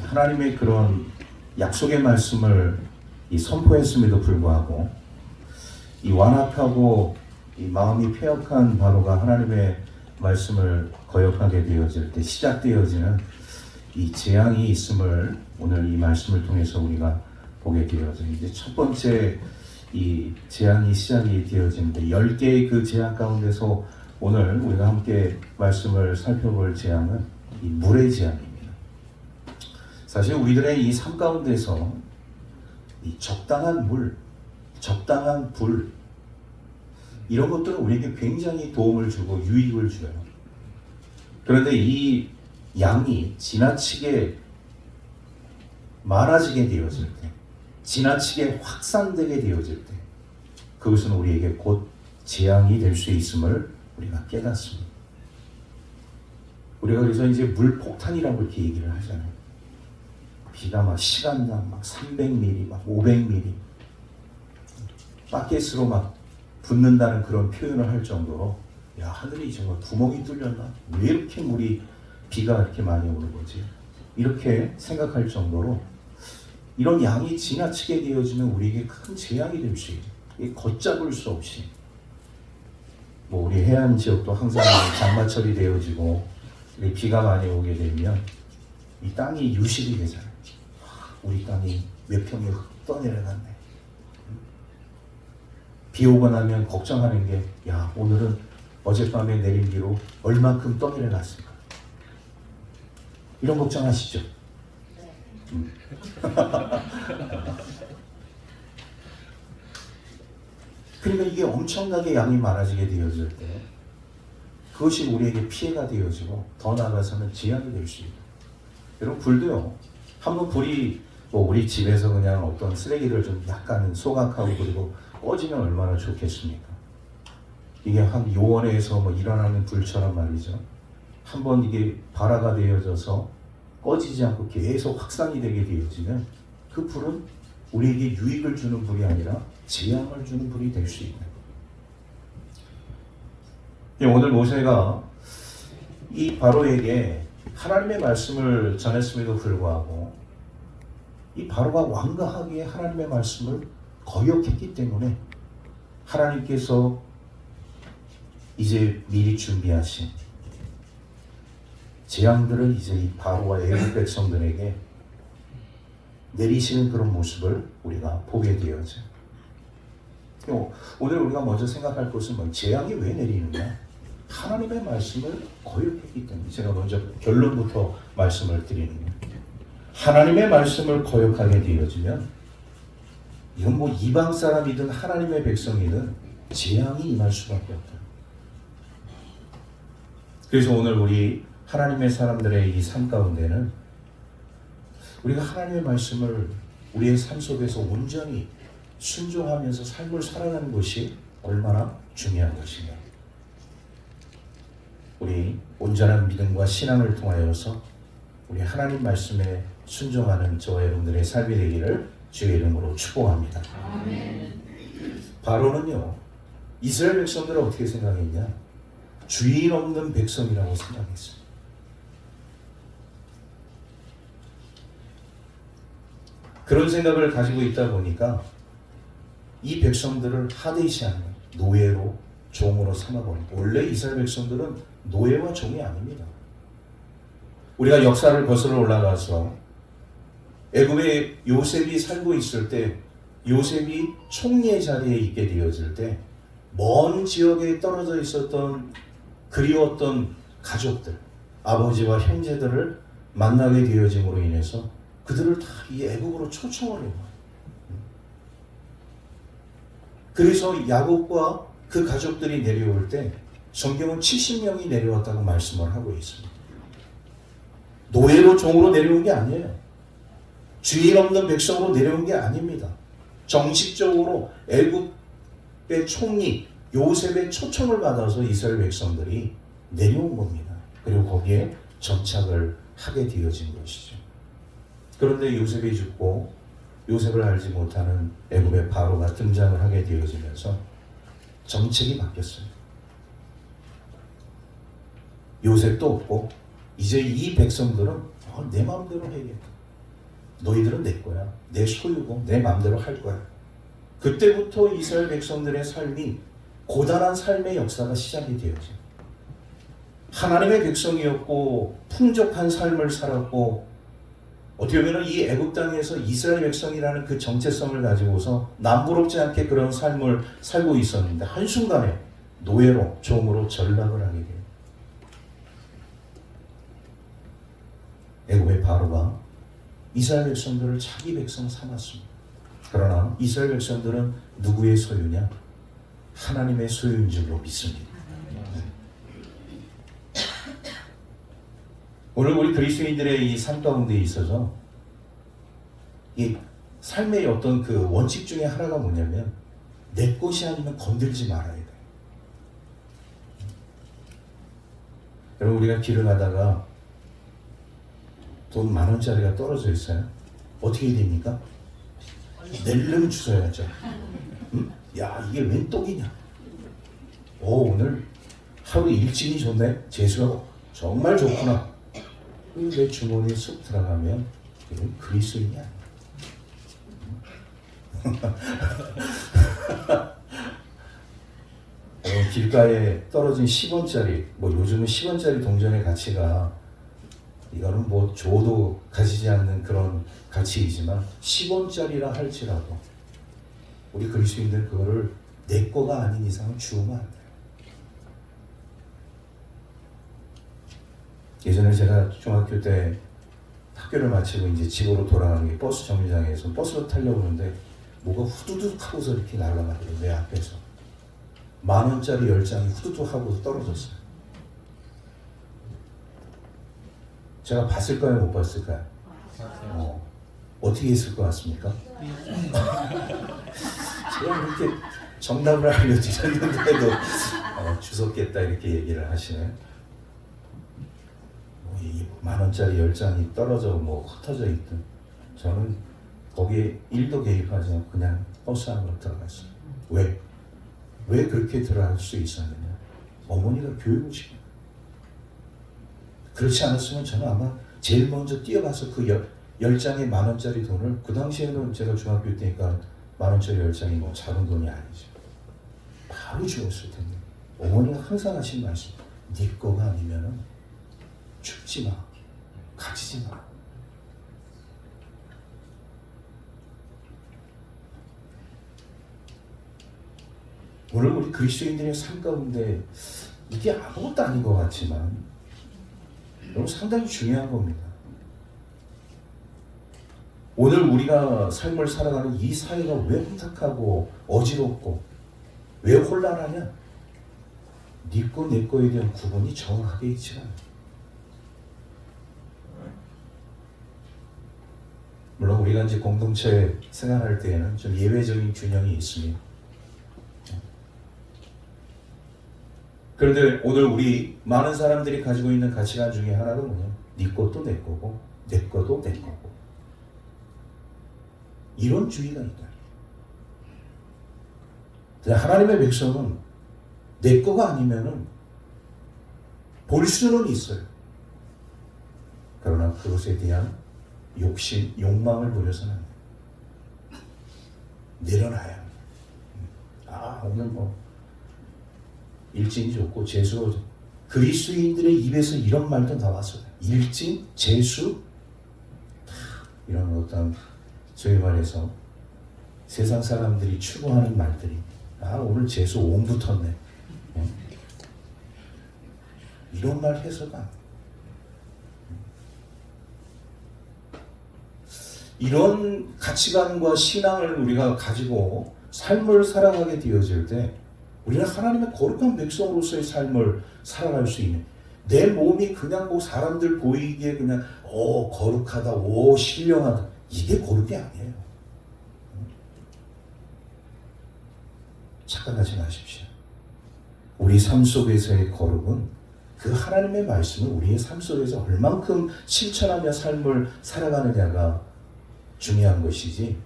하나님의 그런 약속의 말씀을 선포했음에도 불구하고 이 완악하고 이 마음이 패역한 바로가 하나님의 말씀을 거역하게 되어질 때 시작되어지는 이 재앙이 있음을 오늘 이 말씀을 통해서 우리가 보게 되어져. 이제 첫 번째 이 재앙이 시작이 되어지는데 10개의 그 재앙 가운데서 오늘 우리가 함께 말씀을 살펴볼 재앙은 이 물의 재앙입니다. 사실 우리들의 이 삶 가운데서 이 적당한 물, 적당한 불 이런 것들은 우리에게 굉장히 도움을 주고 유익을 줘요. 그런데 이 양이 지나치게 많아지게 되어질 때, 지나치게 확산되게 되어질 때 그것은 우리에게 곧 재앙이 될 수 있음을 우리가 깨닫습니다. 우리가 그래서 이제 물폭탄이라고 이렇게 얘기를 하잖아요. 비가 막 시간당 막 300mm, 막 500mm 바켓으로 막 붓는다는 그런 표현을 할 정도로 야, 하늘이 정말 구멍이 뚫렸나? 왜 이렇게 물이 비가 이렇게 많이 오는 거지? 이렇게 생각할 정도로 이런 양이 지나치게 되어지면 우리에게 큰 재앙이 될 수 있어요. 걷잡을 수 없이 뭐 우리 해안 지역도 항상 장마철이 되어지고 비가 많이 오게 되면 이 땅이 유실이 되잖아요. 우리 땅이 몇 평이 흙 떠내려갔네. 비 오고 나면 걱정하는 게 야, 오늘은 어젯밤에 내린 비로 얼만큼 떠내려갔을까? 이런 걱정하시죠? 그러니까 이게 엄청나게 양이 많아지게 되어질 때 그것이 우리에게 피해가 되어지고 더 나아가서는 재앙이 될 수 있다. 여러분 불도요. 한번 불이 뭐 우리 집에서 그냥 어떤 쓰레기를 좀 약간 소각하고 그리고 꺼지면 얼마나 좋겠습니까? 이게 한 요원에서 뭐 일어나는 불처럼 말이죠. 한번 이게 발화가 되어져서 꺼지지 않고 계속 확산이 되게 되어지면 그 불은 우리에게 유익을 주는 불이 아니라 재앙을 주는 불이 될 수 있는 거예요. 오늘 모세가 이 바로에게 하나님의 말씀을 전했음에도 불구하고 이 바로가 완강하게 하나님의 말씀을 거역했기 때문에 하나님께서 이제 미리 준비하신 재앙들을 이제 이 바로와 애굽 백성들에게 내리시는 그런 모습을 우리가 보게 되어져요. 오늘 우리가 먼저 생각할 것은 뭐 재앙이 왜 내리느냐? 하나님의 말씀을 거역했기 때문에 제가 먼저 결론부터 말씀을 드리는 거예요. 하나님의 말씀을 거역하게 되어지면 이건 뭐 이방 사람이든 하나님의 백성이든 재앙이 임할 수밖에 없다. 그래서 오늘 우리 하나님의 사람들의 이 삶 가운데는 우리가 하나님의 말씀을 우리의 삶 속에서 온전히 순종하면서 삶을 살아가는 것이 얼마나 중요한 것인가. 우리 온전한 믿음과 신앙을 통하여서 우리 하나님 말씀에 순종하는 저와 여러분들의 삶이 되기를 주의 이름으로 축복합니다. 아멘. 바로는요, 이스라엘 백성들을 어떻게 생각했냐? 주인 없는 백성이라고 생각했어요. 그런 생각을 가지고 있다 보니까 이 백성들을 하데시하는 노예로 종으로 삼아버리고, 원래 이스라엘 백성들은 노예와 종이 아닙니다. 우리가 역사를 거슬러 올라가서 애굽에 요셉이 살고 있을 때 요셉이 총리의 자리에 있게 되어질 때 먼 지역에 떨어져 있었던 그리웠던 가족들, 아버지와 형제들을 만나게 되어짐으로 인해서 그들을 다 이 애굽으로 초청을 해요. 그래서 야곱과 그 가족들이 내려올 때 성경은 70명이 내려왔다고 말씀을 하고 있습니다. 노예로 종으로 내려온 게 아니에요. 주인 없는 백성으로 내려온 게 아닙니다. 정식적으로 애굽의 총리 요셉의 초청을 받아서 이스라엘 백성들이 내려온 겁니다. 그리고 거기에 정착을 하게 되어진 것이죠. 그런데 요셉이 죽고 요셉을 알지 못하는 애굽의 바로가 등장을 하게 되어지면서 정책이 바뀌었어요. 요셉도 없고 이제 이 백성들은 내 마음대로 해야겠다. 너희들은 내 거야. 내 소유고 내 마음대로 할 거야. 그때부터 이스라엘 백성들의 삶이 고단한 삶의 역사가 시작이 되었죠. 하나님의 백성이었고 풍족한 삶을 살았고 어떻게 보면 이 애굽 땅에서 이스라엘 백성이라는 그 정체성을 가지고서 남부럽지 않게 그런 삶을 살고 있었는데 한순간에 노예로 종으로 전락을 하게 돼요. 애굽의 바로가 이스라엘 백성들을 자기 백성 삼았습니다. 그러나 이스라엘 백성들은 누구의 소유냐? 하나님의 소유인 줄로 믿습니다. 오늘 우리 그리스도인들의 이 삶 가운데 있어서 이 삶의 어떤 그 원칙 중에 하나가 뭐냐면 내 것이 아니면 건들지 말아야 돼. 여러분 우리가 길을 가다가 돈 10,000원짜리가 떨어져 있어요. 어떻게 해야 됩니까? 낼름 주워야죠. 응? 야 이게 웬 똑이냐? 오늘 하루 일진이 좋네. 재수가 정말 좋구나. 내 주머니에 쑥 들어가면 이건 그리스도인이 아니야. 길가에 떨어진 10원짜리, 뭐 요즘은 10원짜리 동전의 가치가 이거는 뭐 줘도 가지지 않는 그런 가치이지만 10원짜리라 할지라도 우리 그리스도인들 그거를 내 거가 아닌 이상은 주우면 안 돼요. 예전에 제가 중학교 때 학교를 마치고 이제 집으로 돌아가는 게 버스 정류장에서 버스를 타려고 하는데 뭐가 후두둑 하고서 이렇게 날아가더라고요. 내 앞에서 10,000원짜리 10장이 후두둑 하고 떨어졌어요. 제가 봤을까요? 못 봤을까요? 어떻게 했을 것 같습니까? 제가 이렇게 정답을 알려드렸는데도 주웠겠다 이렇게 얘기를 하시네요. 10,000원짜리 10장이 떨어져 흩어져 있든 저는 거기에 1도 개입하지 않고 그냥 버스 안으로 들어갔어요. 왜? 왜 그렇게 들어갈 수 있었느냐? 어머니가 교육을 시켜요. 그렇지 않았으면 저는 아마 제일 먼저 뛰어가서 그 10장의 10,000원짜리 돈을, 그 당시에는 제가 중학교 때니까 10,000원짜리 10장이 뭐 작은 돈이 아니죠. 바로 주웠을 텐데 어머니가 항상 하신 말씀, 네 거가 아니면은 죽지 마, 가지지 마. 오늘 우리 그리스도인들의 삶 가운데 이게 아무것도 아닌 것 같지만 너무 상당히 중요한 겁니다. 오늘 우리가 삶을 살아가는 이 사회가 왜 혼탁하고 어지럽고 왜 혼란하냐? 네 거, 내 거에 대한 구분이 정확하게 있지 않아요. 물론 우리가 이제 공동체 생활할 때에는 좀 예외적인 균형이 있습니다. 그런데 오늘 우리 많은 사람들이 가지고 있는 가치관 중에 하나가 뭐냐? 네 것도 내 거고 내 것도 내 거고 이런 주의가 있다. 하나님의 백성은 내 거가 아니면은 볼 수는 있어요. 그러나 그것에 대한 욕심, 욕망을 부려서는 안 돼요. 내려놔야 합니다. 오늘 일진이 좋고 재수가 좋고 그리스도인들의 입에서 이런 말도 나왔어요. 일진, 재수 이런 어떤 소위 말해서 세상 사람들이 추구하는 말들이 오늘 재수 옹 붙었네. 이런 말 해서가 안 돼요. 이런 가치관과 신앙을 우리가 가지고 삶을 살아가게 되어질 때 우리는 하나님의 거룩한 백성으로서의 삶을 살아갈 수 있는, 내 몸이 그냥 사람들 보이기에 그냥 거룩하다, 신령하다, 이게 거룩이 아니에요. 착각하지 마십시오. 우리 삶 속에서의 거룩은 그 하나님의 말씀을 우리의 삶 속에서 얼만큼 실천하며 삶을 살아가느냐가 중요한 것이지,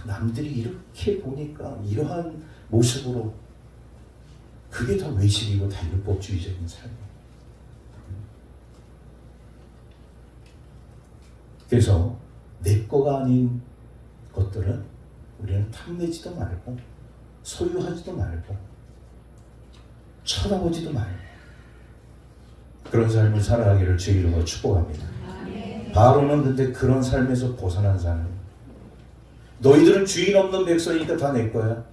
남들이 이렇게 보니까 이러한 모습으로, 그게 더 외식이고 다 율법주의적인 삶이에요. 그래서 내 거가 아닌 것들은 우리는 탐내지도 말고 소유하지도 말고 쳐다보지도 말고 그런 삶을 살아가기를 주의 이름으로 축복합니다. 바로는 근데 그런 삶에서 벗어난 사람이에요. 너희들은 주인 없는 백성이니까 다 내 거야.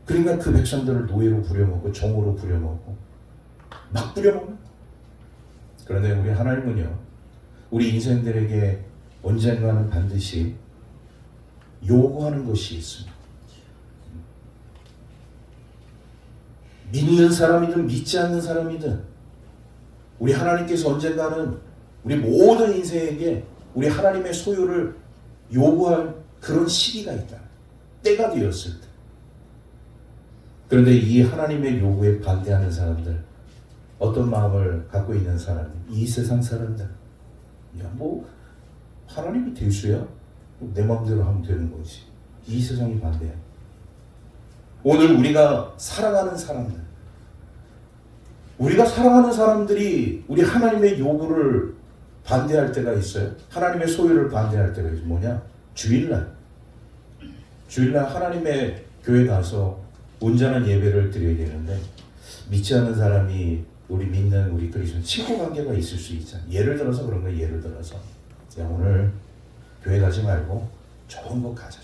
그러니까 그 백성들을 노예로 부려먹고 종으로 부려먹고 막 부려먹는. 그런데 우리 하나님은요, 우리 인생들에게 언젠가는 반드시 요구하는 것이 있습니다. 믿는 사람이든 믿지 않는 사람이든 우리 하나님께서 언젠가는 우리 모든 인생에게 우리 하나님의 소유를 요구할 그런 시기가 있다. 때가 되었을 때. 그런데 이 하나님의 요구에 반대하는 사람들, 어떤 마음을 갖고 있는 사람들, 이 세상 사람들, 야, 뭐 하나님이 대수야? 내 마음대로 하면 되는 거지. 이 세상이 반대야. 오늘 우리가 사랑하는 사람들, 우리가 사랑하는 사람들이 우리 하나님의 요구를 반대할 때가 있어요. 하나님의 소유를 반대할 때가 있어요. 뭐냐? 주일날 하나님의 교회 가서 온전한 예배를 드려야 되는데 믿지 않는 사람이 우리 믿는 우리 그리스도인 친구 관계가 있을 수 있잖아요. 예를 들어서 그런 거예요. 예를 들어서 야, 오늘 교회 가지 말고 좋은 거 가자.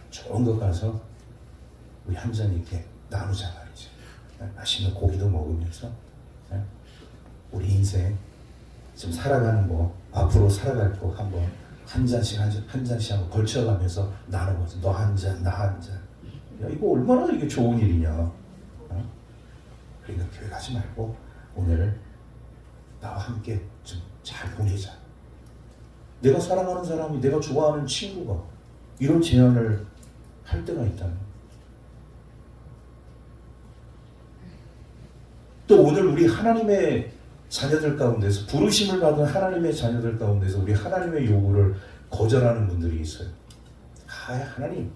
좋은 거 가서 우리 한 잔 이렇게 나누자 말이죠. 맛있는 고기도 먹으면서 우리 인생 지금 살아가는 거, 앞으로 살아갈 거 한번 한 잔씩 한번 걸쳐가면서 나눠보자. 너 한 잔, 나 한 잔. 야, 이거 얼마나 이게 좋은 일이냐. 그러니까 교회 가지 말고 오늘 나와 함께 좀 잘 보내자. 내가 사랑하는 사람이, 내가 좋아하는 친구가 이런 제안을 할 때가 있다면, 또 오늘 우리 하나님의 자녀들 가운데서, 부르심을 받은 하나님의 자녀들 가운데서 우리 하나님의 요구를 거절하는 분들이 있어요. 하나님,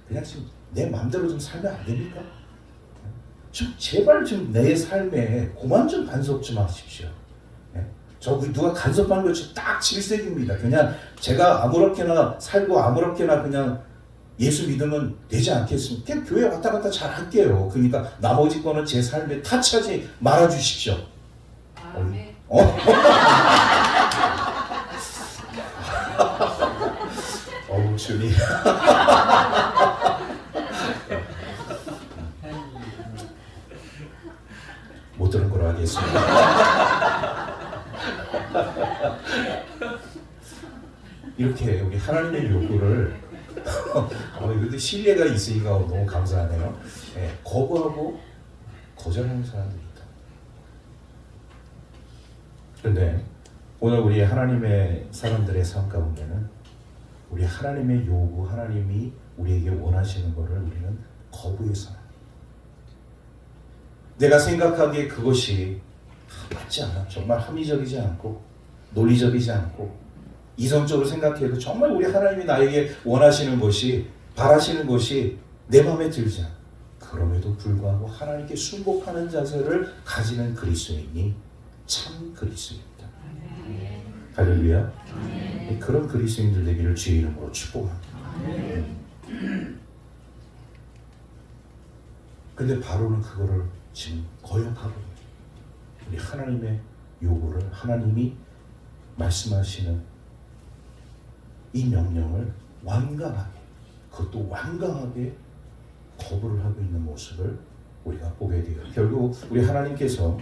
그냥 지금 내 마음대로 좀 살면 안 됩니까? 좀 제발 좀 내 삶에 그만 좀 간섭 좀 하십시오. 저기 누가 간섭하는 것이 딱 질색입니다. 그냥 제가 아무렇게나 살고 아무렇게나 그냥 예수 믿으면 되지 않겠습니까? 그냥 교회 왔다 갔다 잘 할게요. 그러니까 나머지 거는 제 삶에 타치하지 말아 주십시오. 아멘. 어우, 주님. 못 들은 거로 하겠습니다. 이렇게 우리 하나님의 요구를 이것도 신뢰가 있으니까 너무 감사하네요. 거부하고 거절하는 사람들이 있다. 그런데 오늘 우리 하나님의 사람들의 삶 가운데는 우리 하나님의 요구, 하나님이 우리에게 원하시는 것을 우리는 거부해서, 내가 생각하기에 그것이 맞지 않아, 정말 합리적이지 않고 논리적이지 않고 이성적으로 생각해도 정말 우리 하나님이 나에게 원하시는 것이, 바라시는 것이 내 마음에 들지 않아. 그럼에도 불구하고 하나님께 순복하는 자세를 가지는 그리스도인이 참 그리스도입니다. 할렐루야. 그런 그리스도인들 되기를 주의 이름으로 축복합니다. 근데 바로는 그거를 지금 거역하고, 우리 하나님의 요구를, 하나님이 말씀하시는 이 명령을 완강하게, 그것도 완강하게 거부를 하고 있는 모습을 우리가 보게 돼요. 결국 우리 하나님께서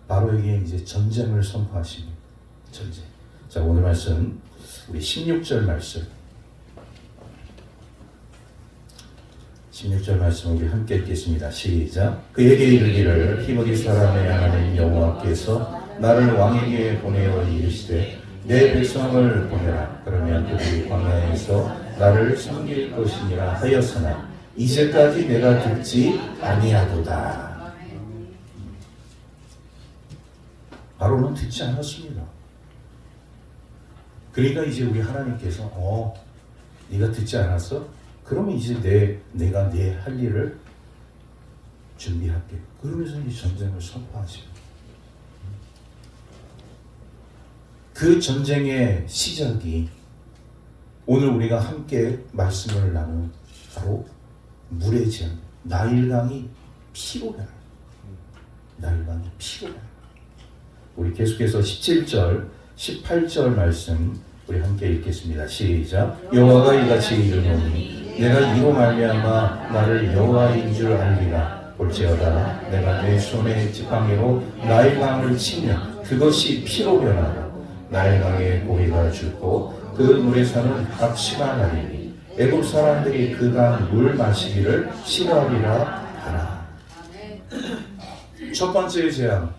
바로에게 이제 전쟁을 선포하십니다. 전쟁. 자, 오늘 말씀 우리 16절 말씀, 16절 말씀 우리 함께 읽겠습니다. 시작. 그에게 이르기를 히브리 사람의 하나님 여호와께서 나를 왕에게 보내어 이르시되 내 백성을 보내라. 그러면 그들이 광야에서 나를 섬길 것이니라 하였으나 이제까지 내가 듣지 아니하도다. 바로는 듣지 않았습니다. 그러니까 이제 우리 하나님께서 네가 듣지 않았어? 그러면 이제 내가 내 할 일을 준비할게. 그러면서 이 전쟁을 선포하시고, 그 전쟁의 시작이 오늘 우리가 함께 말씀을 나눈 바로 물의 재앙, 나일강이 피로 변화. 나일강이 피로 변화. 우리 계속해서 17절, 18절 말씀 우리 함께 읽겠습니다. 시작. 여호와가 이같이 이르노니 내가 이로 말미암아 나를 여호와인 줄 알리라. 볼지어다 내가 내 손의 지팡이로 나일강을 치면 그것이 피로 변하고 나일강의 고기가 죽고 그 물에서는 악취가 나리니 애굽 사람들이 그 강 물 마시기를 싫어하리라 하라. 첫 번째 재앙,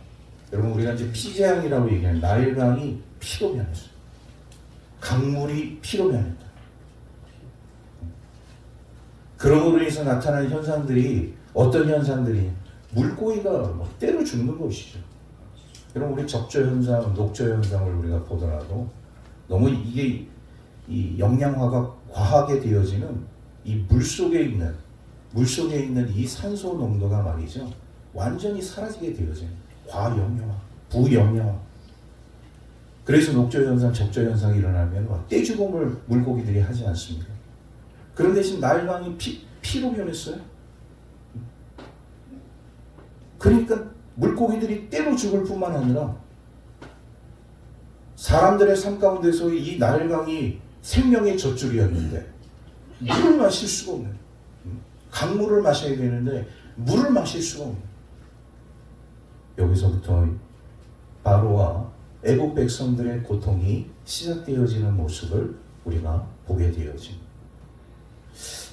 여러분 우리가 이제 피재앙이라고 얘기하는 나일강이 피로 변했어요. 강물이 피로 변했다. 그러므로 인해서 나타나는 현상들이 어떤 현상들이 물고기가 막 때려 죽는 것이죠. 여러분 우리 적조 현상, 녹조 현상을 우리가 보더라도 너무 이게 이 영양화가 과하게 되어지는 이 물속에 있는 이 산소 농도가 말이죠. 완전히 사라지게 되어지는 과영양화, 부영양화. 그래서 녹조 현상, 적조 현상이 일어나면 막 떼죽음을 물고기들이 하지 않습니까? 그런 대신 나일강이 피로 변했어요. 그러니까 물고기들이 때로 죽을 뿐만 아니라 사람들의 삶 가운데서 이 나일강이 생명의 젖줄이었는데 물을 마실 수가 없는, 강물을 마셔야 되는데 물을 마실 수가 없는, 여기서부터 바로와 애국 백성들의 고통이 시작되어지는 모습을 우리가 보게 되어집니다.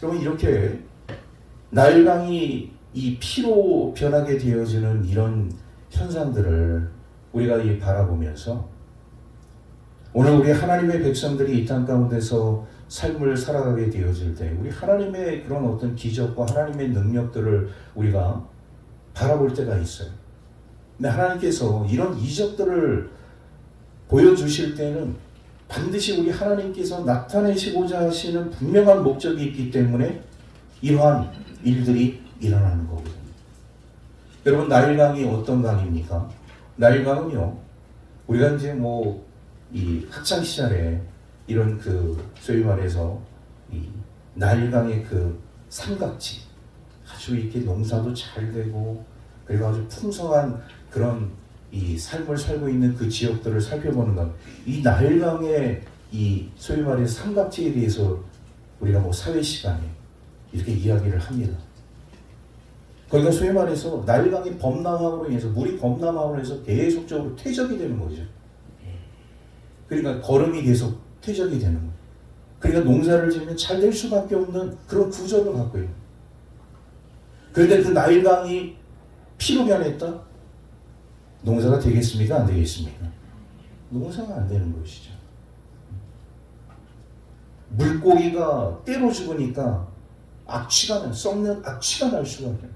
여러분 이렇게 나일강이 이 피로 변하게 되어지는 이런 현상들을 우리가 바라보면서 오늘 우리 하나님의 백성들이 이 땅 가운데서 삶을 살아가게 되어질 때 우리 하나님의 그런 어떤 기적과 하나님의 능력들을 우리가 바라볼 때가 있어요. 근데 하나님께서 이런 이적들을 보여주실 때는 반드시 우리 하나님께서 나타내시고자 하시는 분명한 목적이 있기 때문에 이러한 일들이 일어나는 거거든요. 여러분 나일강이 어떤 강입니까? 나일강은요, 우리가 이제 이 학창 시절에 이런 소위 말해서 이 나일강의 삼각지, 아주 이렇게 농사도 잘 되고 그리고 아주 풍성한 그런 이 삶을 살고 있는 그 지역들을 살펴보는 것, 이 나일강의 이 소위 말해 삼각지에 대해서 우리가 사회 시간에 이렇게 이야기를 합니다. 거기가 소위 말해서 나일강이 범람함으로 인해서 물이 범람함으로 해서 계속적으로 퇴적이 되는 거죠. 그러니까 거름이 계속 퇴적이 되는 거예요. 그러니까 농사를 지으면 잘 될 수밖에 없는 그런 구조를 갖고 있는 거예요. 그런데 그 나일강이 피로 변했다? 농사가 되겠습니까? 안 되겠습니까? 농사가 안 되는 것이죠. 물고기가 때로 죽으니까 썩는 악취가 날 수밖에 없어요.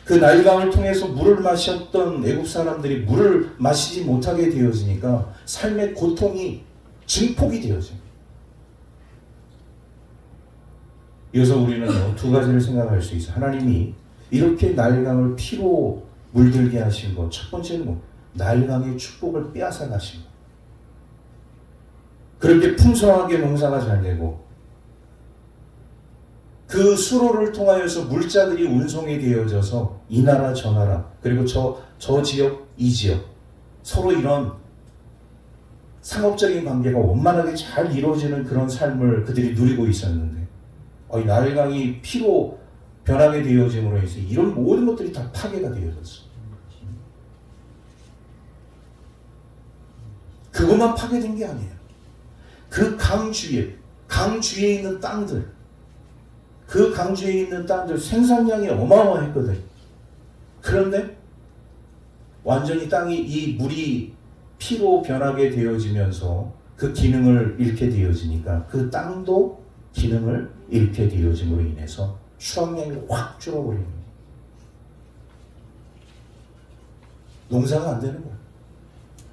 그 나일강을 통해서 물을 마셨던 애국 사람들이 물을 마시지 못하게 되어지니까 삶의 고통이 증폭이 되어져요. 이어서 우리는 두 가지를 생각할 수 있어요. 하나님이 이렇게 나일강을 피로 물들게 하신 것, 첫 번째는 나일강의 축복을 빼앗아 가신 것. 그렇게 풍성하게 농사가 잘 되고 그 수로를 통하여서 물자들이 운송이 되어져서 이 나라 저 나라 그리고 저 지역 이 지역 서로 이런 상업적인 관계가 원만하게 잘 이루어지는 그런 삶을 그들이 누리고 있었는데 이 나일강이 피로 변하게 되어짐으로 해서 이런 모든 것들이 다 파괴가 되어졌어. 그것만 파괴된 게 아니에요. 그 강 주위에 있는 땅들, 그 강주에 있는 땅들 생산량이 어마어마했거든. 그런데 완전히 땅이 이 물이 피로 변하게 되어지면서 그 기능을 잃게 되어지니까 그 땅도 기능을 잃게 되어짐으로 인해서 수확량이 확 줄어버리는 거예요. 농사가 안 되는 거예요.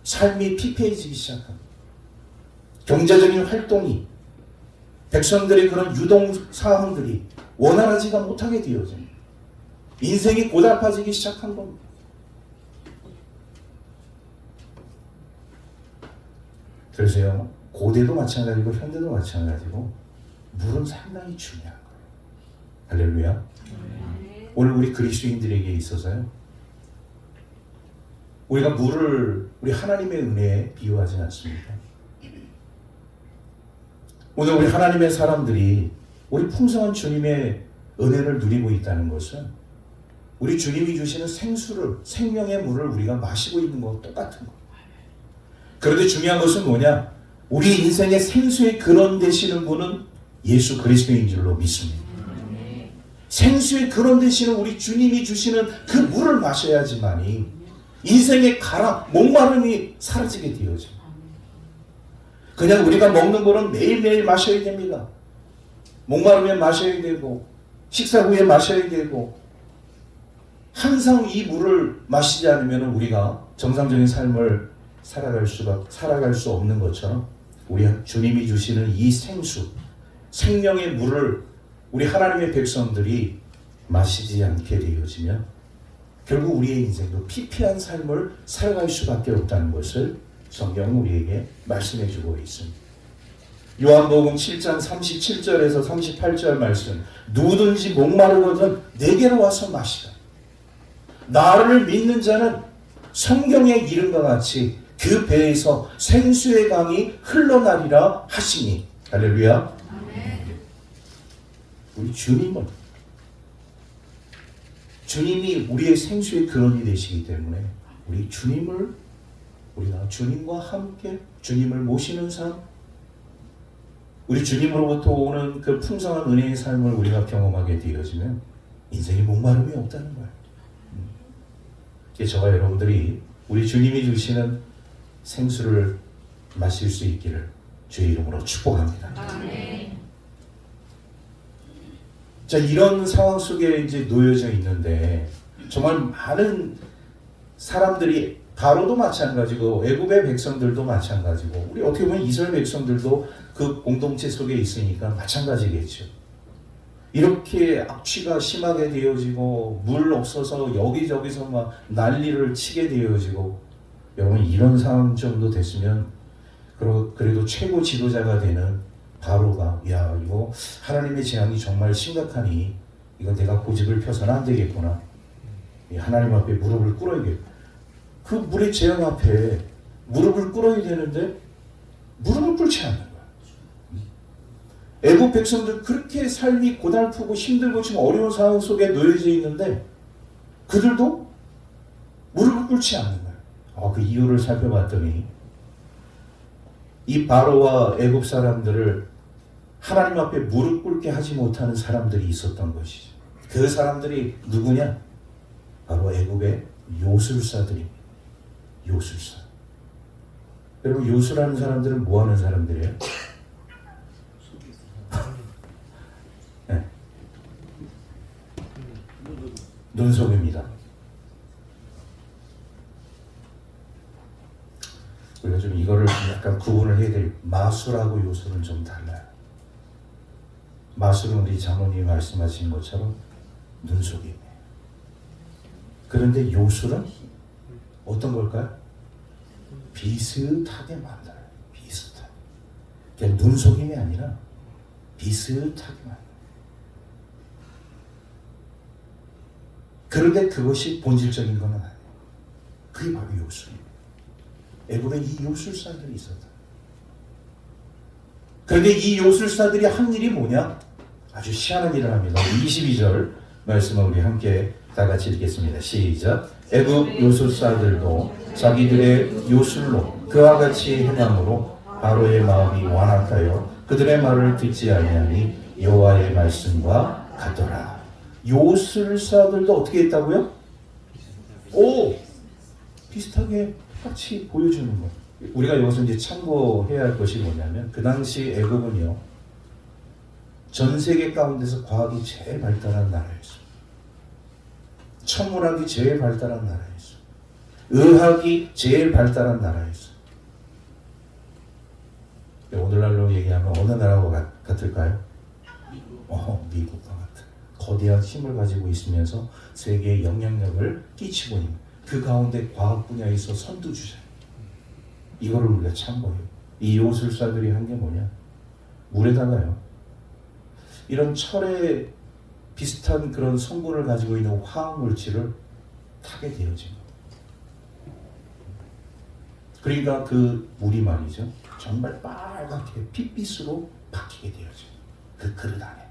삶이 피폐해지기 시작합니다. 경제적인 활동이 백성들의 그런 유동사항들이 원활하지가 못하게 되어집니다. 인생이 고달파지기 시작한 겁니다. 그래서요, 고대도 마찬가지고 현대도 마찬가지고 물은 상당히 중요한 거예요. 할렐루야. 오늘 우리 그리스도인들에게 있어서요, 우리가 물을 우리 하나님의 은혜에 비유하지 않습니다. 오늘 우리 하나님의 사람들이 우리 풍성한 주님의 은혜를 누리고 있다는 것은 우리 주님이 주시는 생수를, 생명의 물을 우리가 마시고 있는 것과 똑같은 거예요. 그런데 중요한 것은 뭐냐? 우리 인생의 생수의 근원 되시는 분은 예수 그리스도인 줄로 믿습니다. 생수의 근원 되시는 우리 주님이 주시는 그 물을 마셔야지만이 인생의 가라, 목마름이 사라지게 되어져. 그냥 우리가 먹는 거는 매일매일 마셔야 됩니다. 목마르면 마셔야 되고, 식사 후에 마셔야 되고, 항상 이 물을 마시지 않으면 우리가 정상적인 삶을 살아갈 수 없는 것처럼 우리 주님이 주시는 이 생수, 생명의 물을 우리 하나님의 백성들이 마시지 않게 되어지면 결국 우리의 인생도 피폐한 삶을 살아갈 수밖에 없다는 것을 성경은 우리에게 말씀해 주고 있습니다. 요한복음 7장 37절에서 38절 말씀, 누구든지 목마르거든 내게로 와서 마시라. 나를 믿는 자는 성경의 이름과 같이 그 배에서 생수의 강이 흘러나리라 하시니. 할렐루야. 우리 주님이 우리의 생수의 근원이 되시기 때문에 우리가 주님과 함께 주님을 모시는 삶, 우리 주님으로부터 오는 그 풍성한 은혜의 삶을 우리가 경험하게 되어지면 인생에 목마름이 없다는 거예요. 저와 여러분들이 우리 주님이 주시는 생수를 마실 수 있기를 주의 이름으로 축복합니다. 아멘. 자, 이런 상황 속에 이제 놓여져 있는데 정말 많은 사람들이, 바로도 마찬가지고 애굽의 백성들도 마찬가지고 우리 어떻게 보면 이스라엘 백성들도 그 공동체 속에 있으니까 마찬가지겠죠. 이렇게 악취가 심하게 되어지고 물 없어서 여기저기서 막 난리를 치게 되어지고, 여러분 이런 상황 정도 됐으면 그래도 최고 지도자가 되는 바로가, 야, 이거 하나님의 재앙이 정말 심각하니 이거 내가 고집을 펴서는 안 되겠구나, 하나님 앞에 무릎을 꿇어야겠다. 그 물의 재앙 앞에 무릎을 꿇어야 되는데 무릎을 꿇지 않는 거야. 애국 백성들 그렇게 삶이 고달프고 힘들고 지금 어려운 상황 속에 놓여져 있는데 그들도 무릎을 꿇지 않는 거야. 그 이유를 살펴봤더니 이 바로와 애국 사람들을 하나님 앞에 무릎 꿇게 하지 못하는 사람들이 있었던 것이죠. 그 사람들이 누구냐? 바로 애국의 요술사들입니다. 요술사. 여러분, 요술하는 사람들은 뭐 하는 사람들이에요? 네. 눈속입니다. 우리가 좀 이거를 약간 구분을 해야 될, 마술하고 요술은 좀 달라요. 마술은 우리 장로님이 말씀하신 것처럼 눈속임이에요. 그런데 요술은 어떤 걸까요? 비슷하게 만들어요. 비슷하게. 그냥 눈속임이 아니라 비슷하게 만들어요. 그런데 그것이 본질적인 건 아니에요. 그게 바로 요술이에요. 애굽에 이 요술사들이 있었다. 그런데 이 요술사들이 한 일이 뭐냐? 아주 희한한 일을 합니다. 22절 말씀을 우리 함께 다 같이 읽겠습니다. 시작. 애굽 요술사들도 자기들의 요술로 그와 같이 행함으로 바로의 마음이 완악하여 그들의 말을 듣지 아니하니 여호와의 말씀과 같더라. 요술사들도 어떻게 했다고요? 비슷하게 같이 보여주는 것. 우리가 여기서 이제 참고해야 할 것이 뭐냐면, 그 당시 애굽은요, 전 세계 가운데서 과학이 제일 발달한 나라였어요. 천문학이 제일 발달한 나라였어요. 의학이 제일 발달한 나라였어요. 오늘날로 얘기하면 어느 나라와 같을까요? 미국과 같은 거대한 힘을 가지고 있으면서 세계에 영향력을 끼치고 있는, 그 가운데 과학 분야에서 선두주자. 이거를 우리가 참고해요. 이 요술사들이 한 게 뭐냐? 물에다가요, 이런 철에 비슷한 그런 성분을 가지고 있는 화학물질을 타게 되어진 거예요. 그러니까 그 물이 말이죠, 정말 빨갛게 핏빛으로 바뀌게 되어져요. 그 그릇 안에.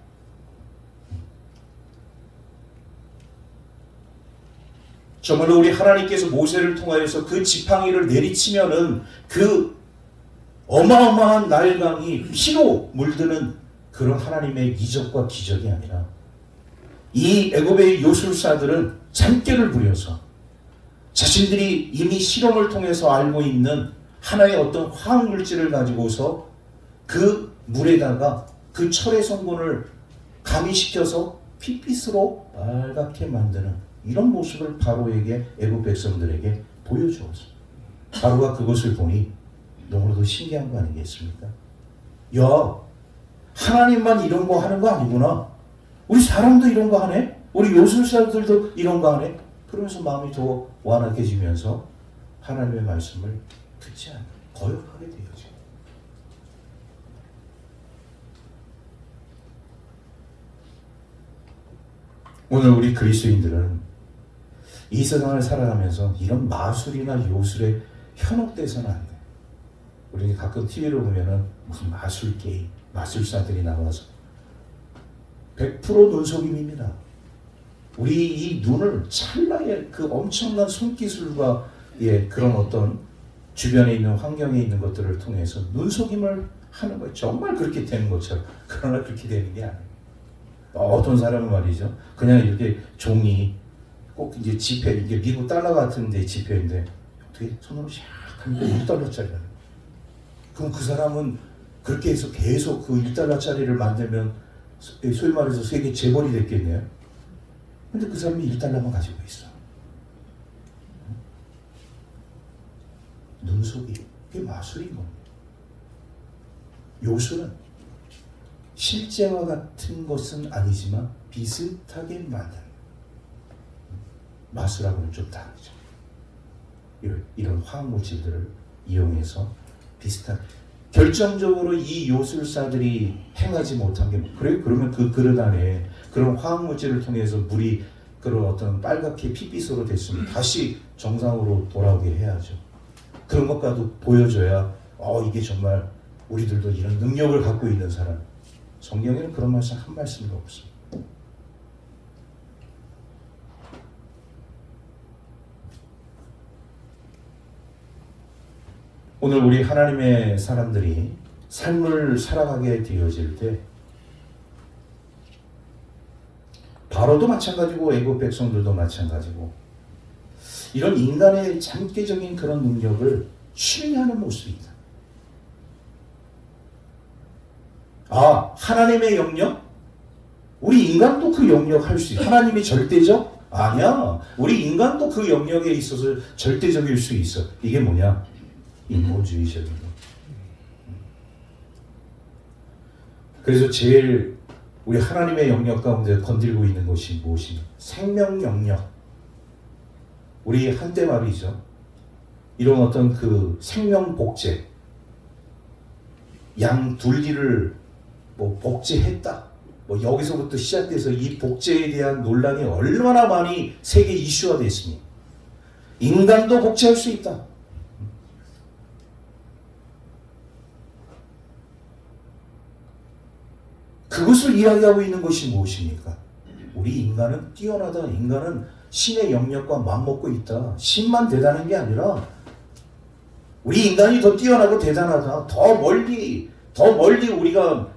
정말로 우리 하나님께서 모세를 통하여서 그 지팡이를 내리치면은 그 어마어마한 나일강이 피로 물드는 그런 하나님의 이적과 기적이 아니라, 이 애굽의 요술사들은 잔꾀를 부려서 자신들이 이미 실험을 통해서 알고 있는 하나의 어떤 화학물질을 가지고서 그 물에다가 그 철의 성분을 가미시켜서 핏빛으로 빨갛게 만드는 이런 모습을 바로에게, 애굽 백성들에게 보여주었습니다. 바로가 그것을 보니 너무나도 신기한 거 아니겠습니까? 야, 하나님만 이런 거 하는 거 아니구나. 우리 사람도 이런 거 하네? 우리 요술사들도 이런 거 하네? 그러면서 마음이 더 완악해지면서 하나님의 말씀을 듣지 않고 거역하게 되어져. 오늘 우리 그리스도인들은 이 세상을 살아가면서 이런 마술이나 요술에 현혹돼서는 안 돼. 우리 가끔 TV를 보면은 무슨 마술 게임, 마술사들이 나와서 100% 눈속임입니다. 우리 이 눈을 찰나의 그 엄청난 손기술과 그런 어떤 주변에 있는 환경에 있는 것들을 통해서 눈속임을 하는 거예요. 정말 그렇게 되는 것처럼. 그러나 그렇게 되는 게 아니에요. 어떤 사람은 말이죠, 그냥 이렇게 종이 꼭 이제 지폐, 이게 미국 달러 같은데 지폐인데 어떻게 손으로 샥 하면 1달러짜리라는. 그럼 그 사람은 그렇게 해서 계속 그 1달러짜리를 만들면 소위 말해서 세계 재벌이 됐겠네요. 근데 그 사람이 1달러만 가지고 있어. 눈속이, 그게 마술인 겁니다. 요술은 실제와 같은 것은 아니지만 비슷하게 만드는, 마술하고는 좀 다르죠. 이런 화학물질들을 이용해서 비슷한, 결정적으로 이 요술사들이 행하지 못한 게 그래? 그러면 그 그릇 안에 그런 화학물질을 통해서 물이 그런 어떤 빨갛게 핏빛으로 됐으면 다시 정상으로 돌아오게 해야죠. 그런 것과도 보여줘야 이게 정말 우리들도 이런 능력을 갖고 있는 사람. 성경에는 그런 말씀 한 말씀도 없습니다. 오늘 우리 하나님의 사람들이 삶을 살아가게 되어질 때, 바로도 마찬가지고 애굽 백성들도 마찬가지고, 이런 인간의 잠재적인 그런 능력을 신뢰하는 모습입니다. 하나님의 영역? 우리 인간도 그 영역 할 수 있어. 하나님이 절대적? 아니야. 우리 인간도 그 영역에 있어서 절대적일 수 있어. 이게 뭐냐? 인본주의적인 거. 그래서 제일 우리 하나님의 영역 가운데 건들고 있는 것이 무엇이냐? 생명 영역. 우리 한때 말이죠, 이런 어떤 그 생명 복제, 양 둘리를 복제했다. 여기서부터 시작돼서 이 복제에 대한 논란이 얼마나 많이 세계 이슈화 됐습니까? 인간도 복제할 수 있다. 그것을 이야기하고 있는 것이 무엇입니까? 우리 인간은 뛰어나다. 인간은 신의 영역과 맞먹고 있다. 신만 대단한 게 아니라 우리 인간이 더 뛰어나고 대단하다. 더 멀리 우리가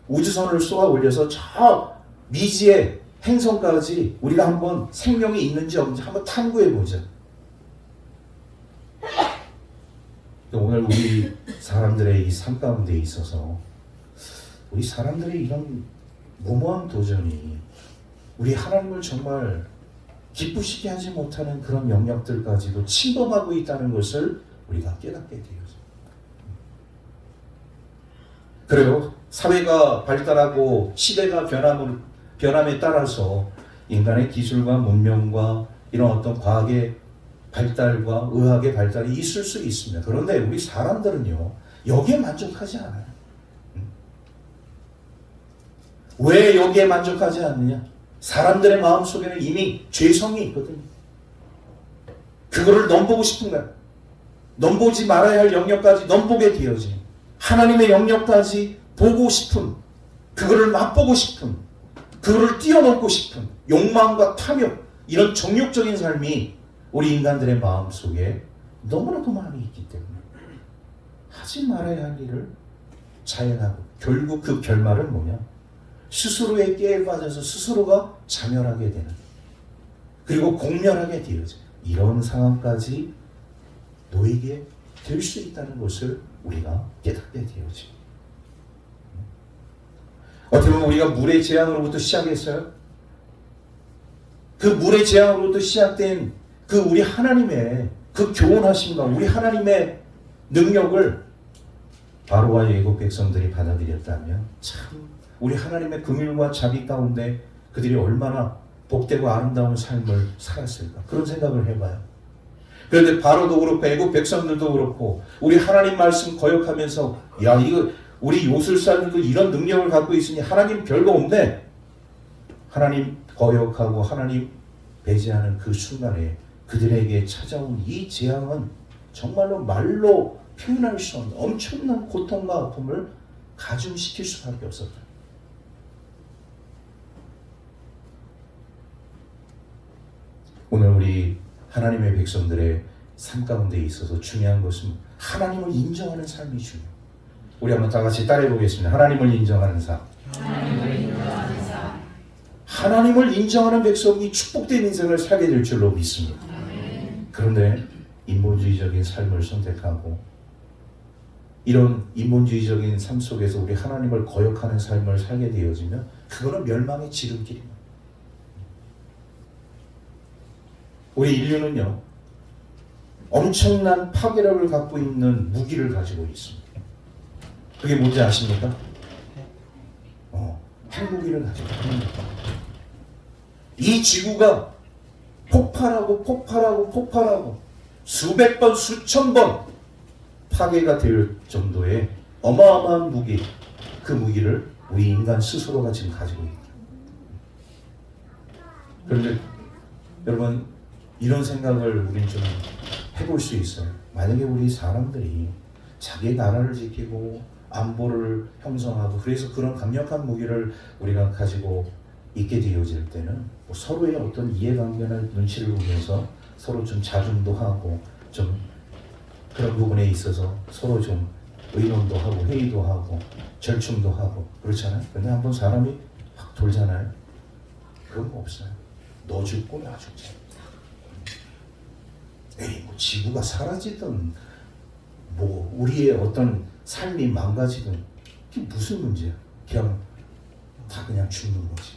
우주선을 쏘아 올려서 저 미지의 행성까지 우리가 한번 생명이 있는지 없는지 한번 탐구해보자. 오늘 우리 사람들의 이 삶 가운데 있어서 우리 사람들의 이런 무모한 도전이 우리 하나님을 정말 기쁘시게 하지 못하는 그런 영역들까지도 침범하고 있다는 것을 우리가 깨닫게 되어서, 그래요. 사회가 발달하고 시대가 변함에 따라서 인간의 기술과 문명과 이런 어떤 과학의 발달과 의학의 발달이 있을 수 있습니다. 그런데 우리 사람들은요, 여기에 만족하지 않아요. 왜 여기에 만족하지 않느냐? 사람들의 마음속에는 이미 죄성이 있거든요. 그거를 넘보고 싶은 거야. 넘보지 말아야 할 영역까지 넘보게 되어지. 하나님의 영역까지 보고 싶은, 그거를 맛보고 싶은, 그거를 뛰어넘고 싶은 욕망과 탐욕, 이런 정욕적인 삶이 우리 인간들의 마음속에 너무나도 많이 있기 때문에 하지 말아야 할 일을 자행하고, 결국 그 결말은 뭐냐? 스스로의 깨에 빠져서 스스로가 자멸하게 되는, 그리고 공멸하게 되어져. 이런 상황까지 놓이게 될 수 있다는 것을 우리가 깨닫게 되어져. 어떻게 보면 우리가 물의 재앙으로부터 시작했어요. 그 물의 재앙으로부터 시작된 그 우리 하나님의 그 교훈하심과 우리 하나님의 능력을 바로와 애국 백성들이 받아들였다면 참 우리 하나님의 긍휼과 자비 가운데 그들이 얼마나 복되고 아름다운 삶을 살았을까, 그런 생각을 해봐요. 그런데 바로도 그렇고 애국 백성들도 그렇고 우리 하나님 말씀 거역하면서 야 이거 우리 요술사님도 이런 능력을 갖고 있으니 하나님 별거 없네, 하나님 거역하고 하나님 배제하는 그 순간에 그들에게 찾아온 이 재앙은 정말로 말로 표현할 수 없는 엄청난 고통과 아픔을 가중시킬 수밖에 없었다. 오늘 우리 하나님의 백성들의 삶 가운데 있어서 중요한 것은 하나님을 인정하는 삶이 중요해요. 우리 한번 다 같이 따라해 보겠습니다. 하나님을 인정하는 삶. 하나님을 인정하는 백성이 축복된 인생을 살게 될 줄로 믿습니다. 그런데 인본주의적인 삶을 선택하고 이런 인본주의적인 삶 속에서 우리 하나님을 거역하는 삶을 살게 되어지면 그거는 멸망의 지름길입니다. 우리 인류는요, 엄청난 파괴력을 갖고 있는 무기를 가지고 있습니다. 그게 뭔지 아십니까? 핵무기를 가지고 있습니다. 이 지구가 폭발하고 수백 번, 수천 번 파괴가 될 정도의 어마어마한 무기, 그 무기를 우리 인간 스스로가 지금 가지고 있다. 그런데 여러분, 이런 생각을 우리는 좀 해볼 수 있어요. 만약에 우리 사람들이 자기 나라를 지키고 안보를 형성하고 그래서 그런 강력한 무기를 우리가 가지고 있게 되어질 때는 뭐 서로의 어떤 이해관계나 눈치를 보면서 서로 좀 자중도 하고 좀 그런 부분에 있어서 서로 좀 의논도 하고 회의도 하고 절충도 하고 그렇잖아요. 근데 한번 사람이 확 돌잖아요. 그런 거 없어요. 너 죽고 나 죽자. 에이, 뭐 지구가 사라지든 뭐 우리의 어떤 삶이 망가지든 그게 무슨 문제야? 그냥 다 그냥 죽는 거지.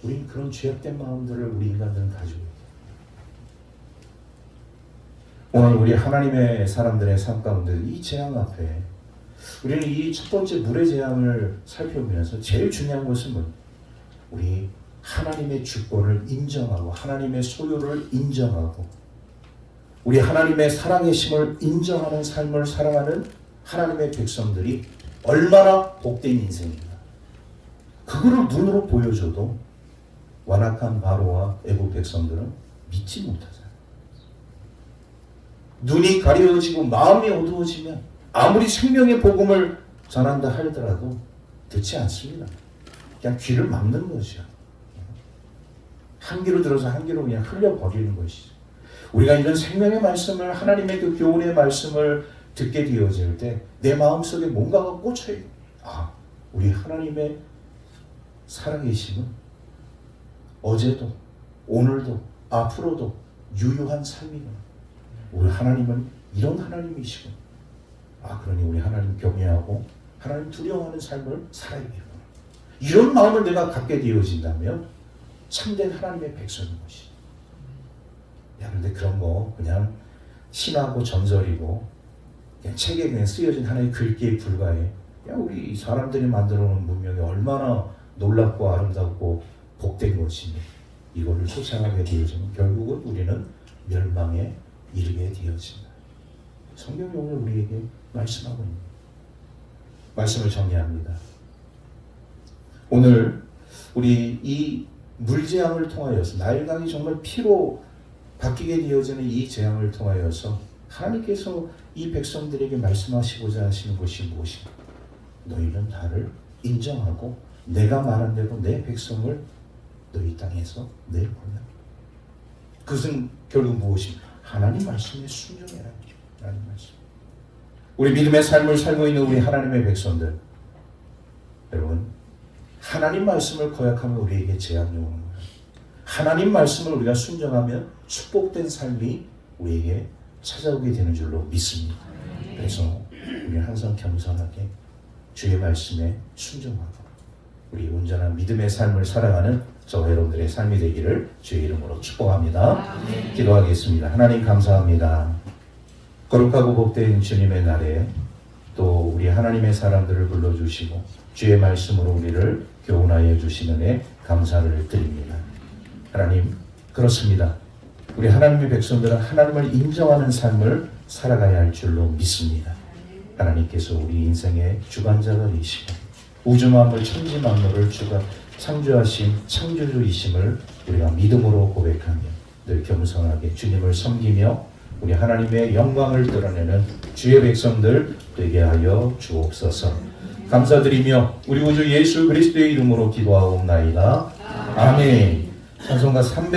우리는 그런 죄악된 마음들을 우리 인간들은 가지고 있다. 오늘 우리 하나님의 사람들의 삶 가운데 이 재앙 앞에 우리는 이 첫 번째 물의 재앙을 살펴보면서 제일 중요한 것은 뭐냐? 우리 하나님의 주권을 인정하고 하나님의 소유를 인정하고 우리 하나님의 살아계심을 인정하는 삶을 살아가는 하나님의 백성들이 얼마나 복된 인생인가, 그거를 눈으로 보여줘도 완악한 바로와 애국 백성들은 믿지 못하잖아요. 눈이 가려지고 마음이 어두워지면 아무리 생명의 복음을 전한다 하더라도 듣지 않습니다. 그냥 귀를 막는 것이죠. 한 귀로 들어서 한 귀로 그냥 흘려버리는 것이죠. 우리가 이런 생명의 말씀을, 하나님의 그 교훈의 말씀을 듣게 되어질 때 내 마음속에 뭔가가 꽂혀요. 우리 하나님의 살아계심은 어제도 오늘도 앞으로도 유효한 삶이구나. 우리 하나님은 이런 하나님이시구나. 그러니 우리 하나님 경외하고 하나님 두려워하는 삶을 살아야겠구나. 이런 마음을 내가 갖게 되어진다면 참된 하나님의 백성인 것이. 그런데 그런 거 그냥 신하고 전설이고 그냥 책에 그냥 쓰여진 하나의 글귀에 불과해. 우리 사람들이 만들어 놓은 문명이 얼마나 놀랍고 아름답고 복된 것이니 이거를 쫓아가게 되어지면 결국은 우리는 멸망에 이르게 되어진다. 성경이 오늘 우리에게 말씀하고 있는 말씀을 정리합니다. 오늘 우리 이 물재앙을 통하여서 나일강이 정말 피로 바뀌게 되어지는 이 재앙을 통하여서 하나님께서 이 백성들에게 말씀하시고자 하시는 것이 무엇인가? 너희는 나를 인정하고 내가 말한 대로 내 백성을 너희 땅에서 내보내. 그것은 결국 무엇인가? 하나님 말씀에 순종해라. 하나님 말씀. 우리 믿음의 삶을 살고 있는 우리 하나님의 백성들, 여러분, 하나님 말씀을 거역하면 우리에게 재앙이 오는 거예요. 하나님 말씀을 우리가 순종하면 축복된 삶이 우리에게 찾아오게 되는 줄로 믿습니다. 그래서 우리 항상 겸손하게 주의 말씀에 순종하고 우리 온전한 믿음의 삶을 살아가는 저와 여러분들의 삶이 되기를 주의 이름으로 축복합니다. 기도하겠습니다. 하나님 감사합니다. 거룩하고 복된 주님의 날에 또 우리 하나님의 사람들을 불러주시고 주의 말씀으로 우리를 교훈하여 주시는 데 감사를 드립니다. 하나님, 그렇습니다. 우리 하나님의 백성들은 하나님을 인정하는 삶을 살아가야 할 줄로 믿습니다. 하나님께서 우리 인생의 주관자가 되시고 우주 만물 천지 만물을 주가 창조하신 창조주이심을 우리가 믿음으로 고백하며 늘 겸손하게 주님을 섬기며 우리 하나님의 영광을 드러내는 주의 백성들 되게 하여 주옵소서. 감사드리며 우리 구주 예수 그리스도의 이름으로 기도하옵나이다. 아멘. 찬송가 300